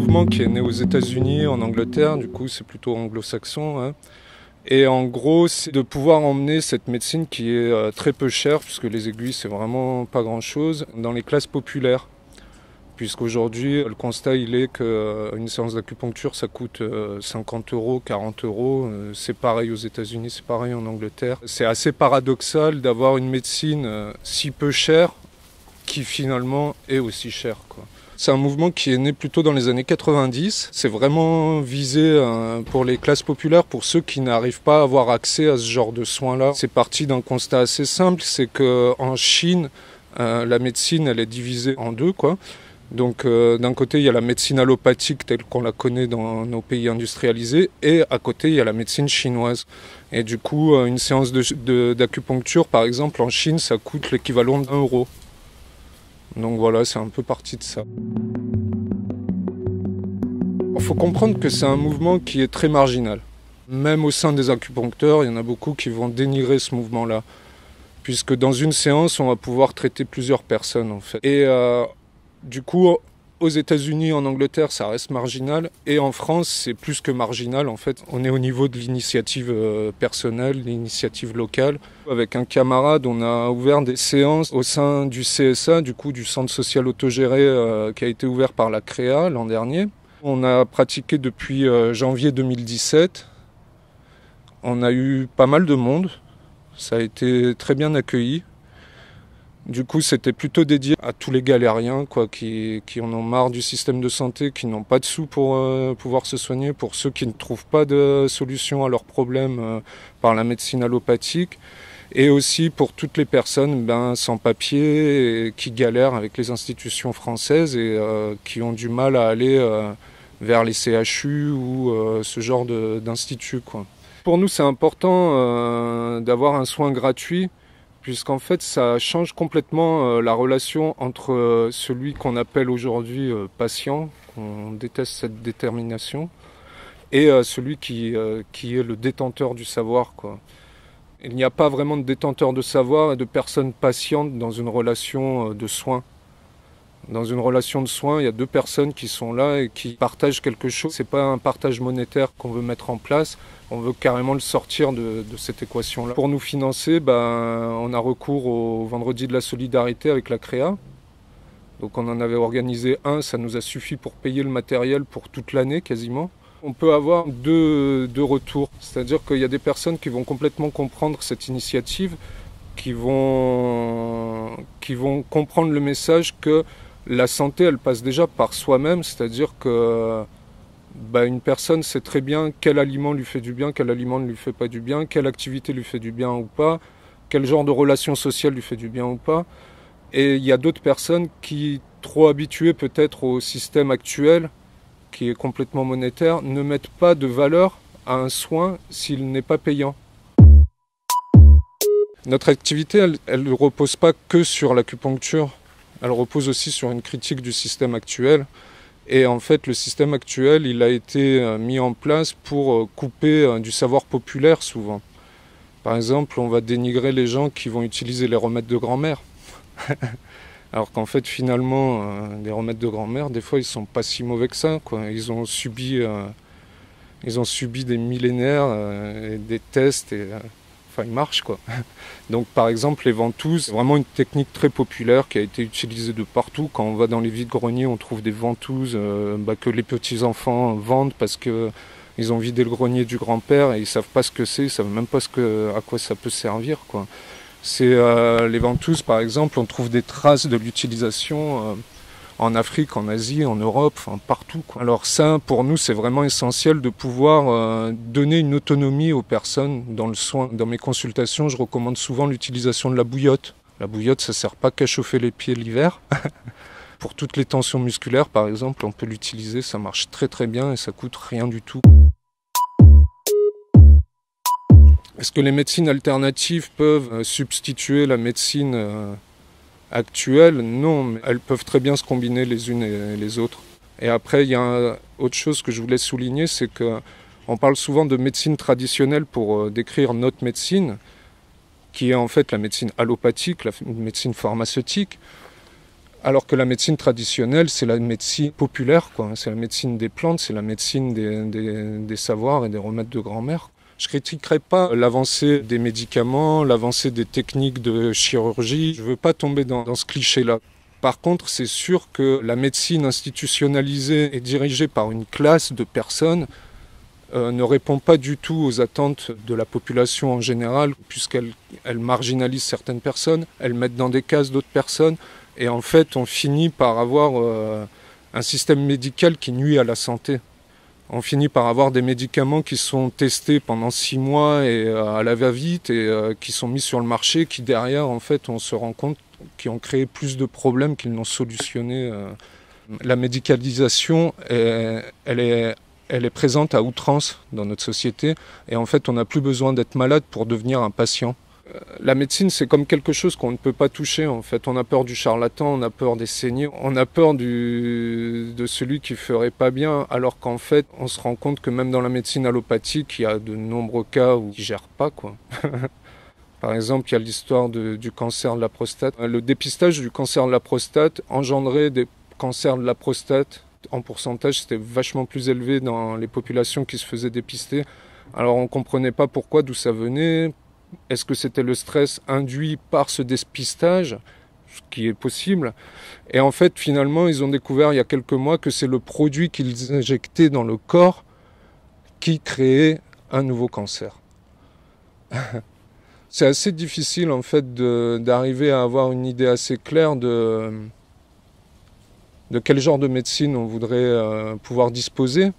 mouvement qui est né aux États-Unis, en Angleterre, du coup c'est plutôt anglo-saxon. Hein. Et en gros, c'est de pouvoir emmener cette médecine qui est très peu chère, puisque les aiguilles c'est vraiment pas grand-chose, dans les classes populaires. Puisqu'aujourd'hui, le constat il est qu'une séance d'acupuncture ça coûte 50 €, 40 €. C'est pareil aux États-Unis, c'est pareil en Angleterre. C'est assez paradoxal d'avoir une médecine si peu chère qui finalement est aussi chère, quoi. C'est un mouvement qui est né plutôt dans les années 90. C'est vraiment visé pour les classes populaires, pour ceux qui n'arrivent pas à avoir accès à ce genre de soins-là. C'est parti d'un constat assez simple, c'est qu'en Chine, la médecine elle est divisée en deux, quoi. Donc d'un côté il y a la médecine allopathique telle qu'on la connaît dans nos pays industrialisés, et à côté il y a la médecine chinoise. Et du coup une séance d'acupuncture par exemple en Chine ça coûte l'équivalent d'1 €. Donc voilà, c'est un peu parti de ça. Il faut comprendre que c'est un mouvement qui est très marginal. Même au sein des acupuncteurs, il y en a beaucoup qui vont dénigrer ce mouvement-là. Puisque dans une séance, on va pouvoir traiter plusieurs personnes en fait. Et du coup, aux États-Unis, en Angleterre, ça reste marginal. Et en France, c'est plus que marginal en fait. On est au niveau de l'initiative personnelle, l'initiative locale. Avec un camarade, on a ouvert des séances au sein du CSA, du coup du Centre social autogéré qui a été ouvert par la CREA l'an dernier. On a pratiqué depuis janvier 2017. On a eu pas mal de monde. Ça a été très bien accueilli. Du coup, c'était plutôt dédié à tous les galériens quoi, qui en ont marre du système de santé, qui n'ont pas de sous pour pouvoir se soigner, pour ceux qui ne trouvent pas de solution à leurs problèmes par la médecine allopathique, et aussi pour toutes les personnes sans papier et qui galèrent avec les institutions françaises et qui ont du mal à aller vers les CHU ou ce genre d'instituts, quoi. Pour nous, c'est important d'avoir un soin gratuit, puisqu'en fait ça change complètement la relation entre celui qu'on appelle aujourd'hui patient, on déteste cette détermination, et celui qui est le détenteur du savoir, quoi. Il n'y a pas vraiment de détenteur de savoir et de personne patiente dans une relation de soins. Dans une relation de soins, il y a deux personnes qui sont là et qui partagent quelque chose. C'est pas un partage monétaire qu'on veut mettre en place, on veut carrément le sortir de cette équation-là. Pour nous financer, on a recours au vendredi de la solidarité avec la CREA. Donc on en avait organisé un, ça nous a suffi pour payer le matériel pour toute l'année quasiment. On peut avoir deux retours, c'est-à-dire qu'il y a des personnes qui vont complètement comprendre cette initiative, qui vont comprendre le message que la santé, elle passe déjà par soi-même, c'est-à-dire que une personne sait très bien quel aliment lui fait du bien, quel aliment ne lui fait pas du bien, quelle activité lui fait du bien ou pas, quel genre de relation sociale lui fait du bien ou pas. Et il y a d'autres personnes qui, trop habituées peut-être au système actuel, qui est complètement monétaire, ne mettent pas de valeur à un soin s'il n'est pas payant. Notre activité, elle ne repose pas que sur l'acupuncture, elle repose aussi sur une critique du système actuel. Et en fait, le système actuel, il a été mis en place pour couper du savoir populaire souvent. Par exemple, on va dénigrer les gens qui vont utiliser les remèdes de grand-mère. Alors qu'en fait, finalement, les remèdes de grand-mère, des fois, ils sont pas si mauvais que ça, quoi. Ils ont subi des millénaires et des tests et ils marchent, quoi. Donc par exemple les ventouses, c'est vraiment une technique très populaire qui a été utilisée de partout. Quand on va dans les vides-greniers, on trouve des ventouses que les petits-enfants vendent parce qu'ils ont vidé le grenier du grand-père et ils savent pas ce que c'est, ils savent même pas à quoi ça peut servir, quoi. C'est les ventouses par exemple, on trouve des traces de l'utilisation en Afrique, en Asie, en Europe, partout, quoi. Alors ça, pour nous, c'est vraiment essentiel de pouvoir donner une autonomie aux personnes dans le soin. Dans mes consultations, je recommande souvent l'utilisation de la bouillotte. La bouillotte, ça ne sert pas qu'à chauffer les pieds l'hiver. Pour toutes les tensions musculaires, par exemple, on peut l'utiliser, ça marche très très bien et ça coûte rien du tout. Est-ce que les médecines alternatives peuvent substituer la médecine actuelles, non, mais elles peuvent très bien se combiner les unes et les autres. Et après, il y a autre chose que je voulais souligner, c'est qu'on parle souvent de médecine traditionnelle pour décrire notre médecine, qui est en fait la médecine allopathique, la médecine pharmaceutique. Alors que la médecine traditionnelle, c'est la médecine populaire, quoi. C'est la médecine des plantes, c'est la médecine des savoirs et des remèdes de grand-mère. Je ne critiquerai pas l'avancée des médicaments, l'avancée des techniques de chirurgie. Je ne veux pas tomber dans ce cliché-là. Par contre, c'est sûr que la médecine institutionnalisée et dirigée par une classe de personnes ne répond pas du tout aux attentes de la population en général, puisqu'elle marginalise certaines personnes, elle met dans des cases d'autres personnes, et en fait on finit par avoir un système médical qui nuit à la santé. On finit par avoir des médicaments qui sont testés pendant 6 mois et à la va-vite et qui sont mis sur le marché, qui derrière en fait on se rend compte qu'ils ont créé plus de problèmes qu'ils n'ont solutionné. La médicalisation, elle est présente à outrance dans notre société et en fait on n'a plus besoin d'être malade pour devenir un patient. La médecine c'est comme quelque chose qu'on ne peut pas toucher en fait. On a peur du charlatan, on a peur des saignants, on a peur de celui qui ferait pas bien, alors qu'en fait on se rend compte que même dans la médecine allopathique il y a de nombreux cas où ils gèrent pas quoi. Par exemple, il y a l'histoire du cancer de la prostate. Le dépistage du cancer de la prostate engendrait des cancers de la prostate. En pourcentage, c'était vachement plus élevé dans les populations qui se faisaient dépister. Alors on ne comprenait pas pourquoi, d'où ça venait. Est-ce que c'était le stress induit par ce dépistage, ce qui est possible? Et en fait, finalement, ils ont découvert il y a quelques mois que c'est le produit qu'ils injectaient dans le corps qui créait un nouveau cancer. C'est assez difficile en fait d'arriver à avoir une idée assez claire de quel genre de médecine on voudrait pouvoir disposer.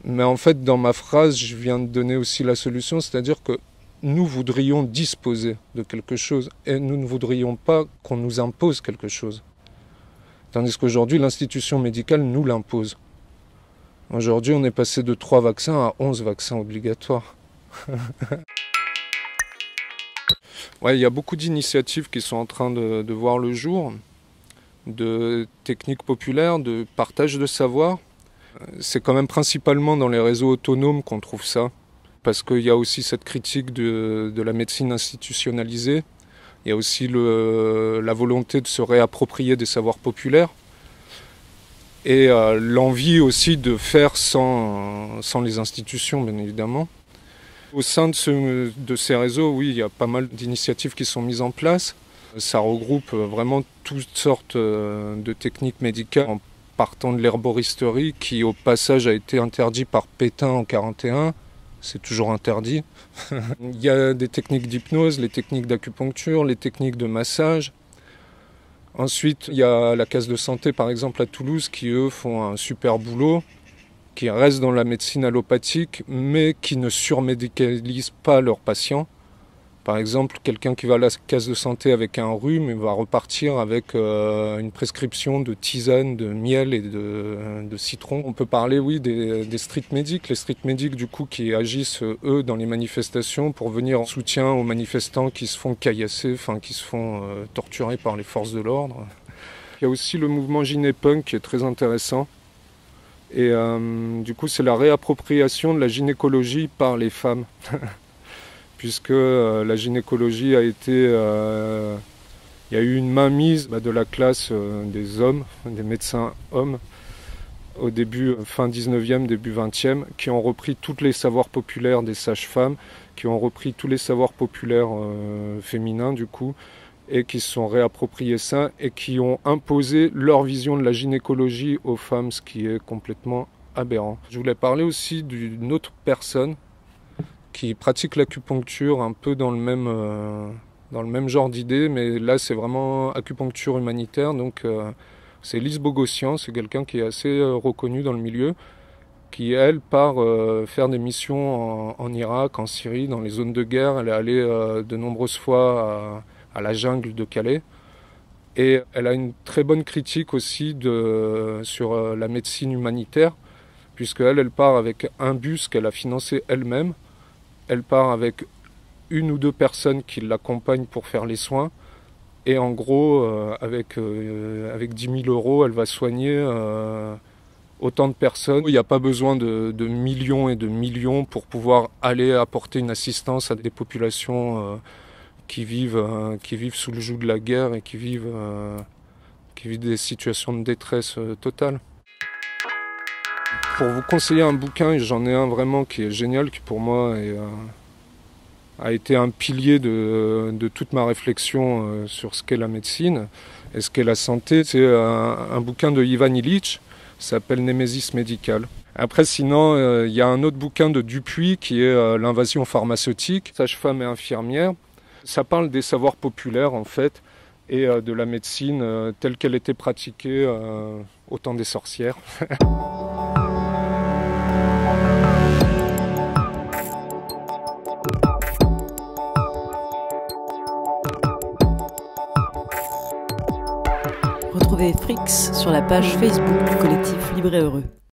Mais en fait, dans ma phrase, je viens de donner aussi la solution, c'est-à-dire que nous voudrions disposer de quelque chose et nous ne voudrions pas qu'on nous impose quelque chose. Tandis qu'aujourd'hui, l'institution médicale nous l'impose. Aujourd'hui, on est passé de 3 vaccins à 11 vaccins obligatoires. Ouais, il y a beaucoup d'initiatives qui sont en train de voir le jour, de techniques populaires, de partage de savoir. C'est quand même principalement dans les réseaux autonomes qu'on trouve ça, parce qu'il y a aussi cette critique de la médecine institutionnalisée. Il y a aussi la volonté de se réapproprier des savoirs populaires et l'envie aussi de faire sans les institutions, bien évidemment. Au sein de ces réseaux, oui, il y a pas mal d'initiatives qui sont mises en place. Ça regroupe vraiment toutes sortes de techniques médicales en partant de l'herboristerie qui, au passage, a été interdit par Pétain en 1941. C'est toujours interdit. Il y a des techniques d'hypnose, les techniques d'acupuncture, les techniques de massage. Ensuite, il y a la case de santé, par exemple, à Toulouse, qui, eux, font un super boulot, qui restent dans la médecine allopathique, mais qui ne surmédicalisent pas leurs patients. Par exemple, quelqu'un qui va à la case de santé avec un rhume, il va repartir avec une prescription de tisane, de miel et de citron. On peut parler, oui, des street medics. Les street medics, du coup, qui agissent, eux, dans les manifestations pour venir en soutien aux manifestants qui se font caillasser, enfin, qui se font torturer par les forces de l'ordre. Il y a aussi le mouvement Gynépunk qui est très intéressant. Et du coup, c'est la réappropriation de la gynécologie par les femmes. Puisque la gynécologie a été... il y a eu une mainmise de la classe des hommes, des médecins hommes, au début, fin 19e, début 20e, qui ont repris tous les savoirs populaires des sages-femmes, qui ont repris tous les savoirs populaires féminins, du coup, et qui se sont réappropriés ça et qui ont imposé leur vision de la gynécologie aux femmes, ce qui est complètement aberrant. Je voulais parler aussi d'une autre personne qui pratique l'acupuncture un peu dans le même genre d'idée, mais là c'est vraiment acupuncture humanitaire, donc c'est Lise Bogossian, c'est quelqu'un qui est assez reconnu dans le milieu, qui elle part faire des missions en Irak, en Syrie, dans les zones de guerre. Elle est allée de nombreuses fois à la jungle de Calais. Et elle a une très bonne critique aussi sur la médecine humanitaire, puisqu'elle part avec un bus qu'elle a financé elle-même. Elle part avec 1 ou 2 personnes qui l'accompagnent pour faire les soins. Et en gros, avec 10 000 €, elle va soigner autant de personnes. Il n'y a pas besoin de millions et de millions pour pouvoir aller apporter une assistance à des populations qui vivent sous le joug de la guerre et qui vivent qui vit des situations de détresse totale. Pour vous conseiller un bouquin, j'en ai un vraiment qui est génial, qui pour moi a été un pilier de toute ma réflexion sur ce qu'est la médecine et ce qu'est la santé. C'est un bouquin de Ivan Illich, qui s'appelle Némésis médicale. Après, sinon, il y a un autre bouquin de Dupuis qui est L'invasion pharmaceutique, sage-femme et infirmière. Ça parle des savoirs populaires, en fait, et de la médecine telle qu'elle était pratiquée au temps des sorcières. Retrouvez Frix sur la page Facebook du collectif Libre et Heureux.